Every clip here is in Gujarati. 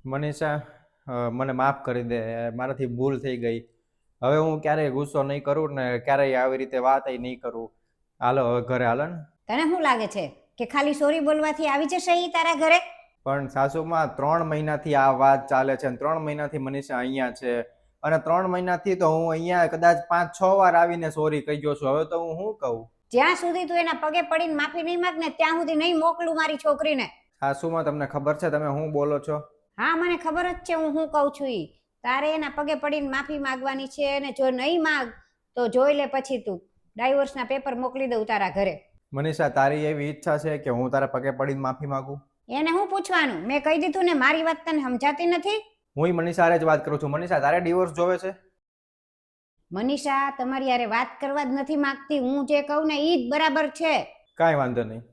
મનીષા, મને માફ કરી દે. મારાથી ભૂલ થઈ ગઈ. હવે હું ક્યારેય ગુસ્સો નહીં કરું ને ક્યારેય આવી રીતે વાત નહીં કરું. હાલો હવે ઘરે હાલો ને. તને શું લાગે છે કે ખાલી સોરી બોલવાથી આવી જશે ઈ તારા ઘરે? પણ સાસુમાં 3 મહિનાથી આ વાત ચાલે છે અને 3 મહિનાથી મનીષા અહીંયા છે. અને 3 મહિનાથી તો હું અહીંયા કદાચ 5-6 વાર આવીને સોરી કહી ગયો છું. હવે તો હું શું કહું? જ્યાં સુધી તું એના પગે પડીને માફી નહીં માંગ ને ત્યાં સુધી નહીં મોકલું મારી છોકરીને. સાસુમાં તમને ખબર છે તમે શું બોલો છો? હા, મને ખબર જ છે હું શું કહું છું ઈ. તારે એના પગે પડીને માફી માંગવાની છે અને જો નહીં માંગ તો જોઈ લે પછી તું ડાયવોર્સના પેપર મોકલી દઉં તારા ઘરે. મનીષા, તારી એવી ઈચ્છા છે કે હું તારા પગે પડીને માફી માંગુ? એને હું પૂછવાનું? મેં કહી દીધું ને, મારી વાત તને સમજાતી નથી? હું મનીષા હારે જ વાત કરું છું. મનીષા, તારે ડિવોર્સ જોવે છે? મનીષા તમારી યારે વાત કરવા જ નથી માંગતી. હું જે કહું ને ઈ જ બરાબર છે. કાંઈ વાંધો નહીં.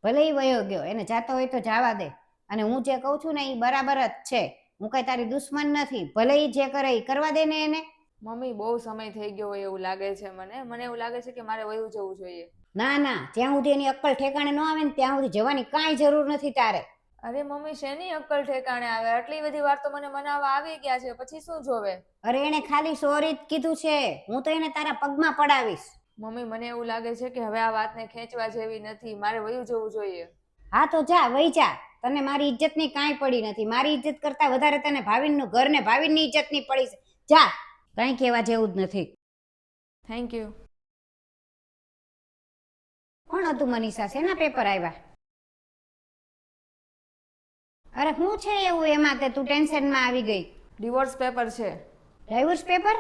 ભલે ઈ વયો ગયો, એને જાતો હોય તો જવા દે. અને હું જે કહું છું ને ઈ બરાબર જ છે. હું કઈ તારી દુશ્મન નથી. ભલે ઈ જે કરે ઈ કરવા દે ને એને. મમ્મી બહુ સમય થઈ ગયો હોય એવું લાગે છે મને એવું લાગે છે કે મારે વયું જવું જોઈએ. ના ના, જ્યાં સુધી એની અક્કલ ઠેકાણે ન આવે ને ત્યાં સુધી જવાની કાંઈ જરૂર નથી તારે. અરે મમ્મી, શેની અક્કલ ઠેકાણે આવે? આટલી બધી વાર તો મને મનાવવા આવી ગયા છે, પછી શું જોવે? અરે એને ખાલી સોરી જ કીધું છે. હું તો એને તારા પગમાં પડાવીશ. મમ્મી, મને એવું લાગે છે કે હવે આ વાતને ખેંચવા જેવી નથી. મારે વયું જવું જોઈએ. હા તો જા, વઈ જા. તને મારી ઇજ્જતની કાંઈ પડી નથી. મારી ઇજ્જત કરતા વધારે તને ભાવિનનું ઘર ને ભાવિનની ઇજ્જતની પડી છે. જા, કાંઈ કહેવા જેવું જ નથી. Thank you. કોણ હતું મનીષા? શેના પેપર આવ્યા? અરે શું છે એવું એમાં કે તું ટેન્શનમાં આવી ગઈ? ડિવોર્સ પેપર છે. Divorce paper?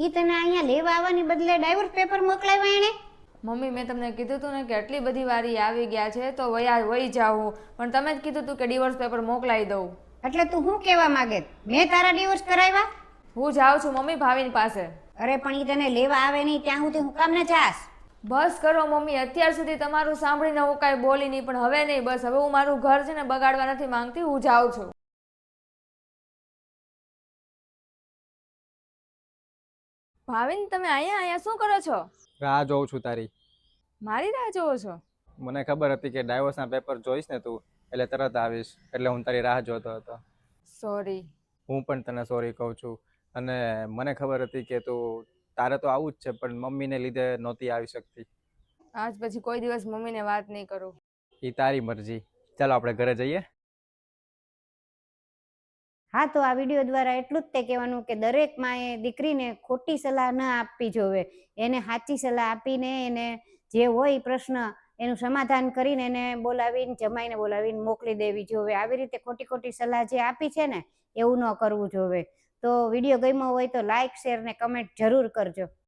ઈ તને અહીંયા લેવા આવવાની બદલે ડાયવોર્સ પેપર મોકલાવ્યા એને? મમ્મી, મેં તમને કીધું હતું ને કે આટલી બધી વાર ઈ આવી ગયા છે તો વહી જાવું, પણ તમે જ કીધું હતું કે ડિવોર્સ પેપર મોકલાવી દઉં. એટલે તું શું કહેવા માંગે? મેં તારા ડિવોર્સ કરાવ્યા? હું જાઉં છું મમ્મી ભાવિન પાસે. અરે પણ ઈ તને લેવા આવે નહીં ત્યાં સુધી હું કામ ન જાસ? બસ કરો મમ્મી, અત્યાર સુધી તમારું સાંભળીને હું કાંઈ બોલી નહીં, પણ હવે નહીં. બસ હવે હું મારું ઘર છે ને બગાડવા નથી માંગતી. હું જાઉં છું. ભાવિન, તમે અહીંયા શું કરો છો? રાહ જોઉં છું તારી. મારી રાહ જોવો છો? મને ખબર હતી કે ડાયવોર્સના પેપર જોઈશ ને તું એટલે તરત આવીશ, એટલે હું તારી રાહ જોતો હતો. સોરી. હું પણ તને સોરી કહું છું. અને મને ખબર હતી કે તારે તો આવું જ છે, પણ મમ્મીને લીધે નહોતી આવી શકતી. આજ પછી કોઈ દિવસ મમ્મીને વાત નહીં કરું. એ તારી મરજી. ચાલો આપણે ઘરે જઈએ. હા, તો આ વિડીયો દ્વારા એટલું જ તે કહેવાનું કે દરેક માએ દીકરીને ખોટી સલાહ ન આપવી જોવે. એને સાચી સલાહ આપીને એને જે હોય પ્રશ્ન એનું સમાધાન કરીને એને બોલાવીને જમાઈને બોલાવીને મોકલી દેવી જોવે. આવી રીતે ખોટી ખોટી સલાહ જે આપી છે ને એવું ન કરવું જોવે. તો વિડીયો ગમ્યો હોય તો લાઈક, શેર ને કમેન્ટ જરૂર કરજો.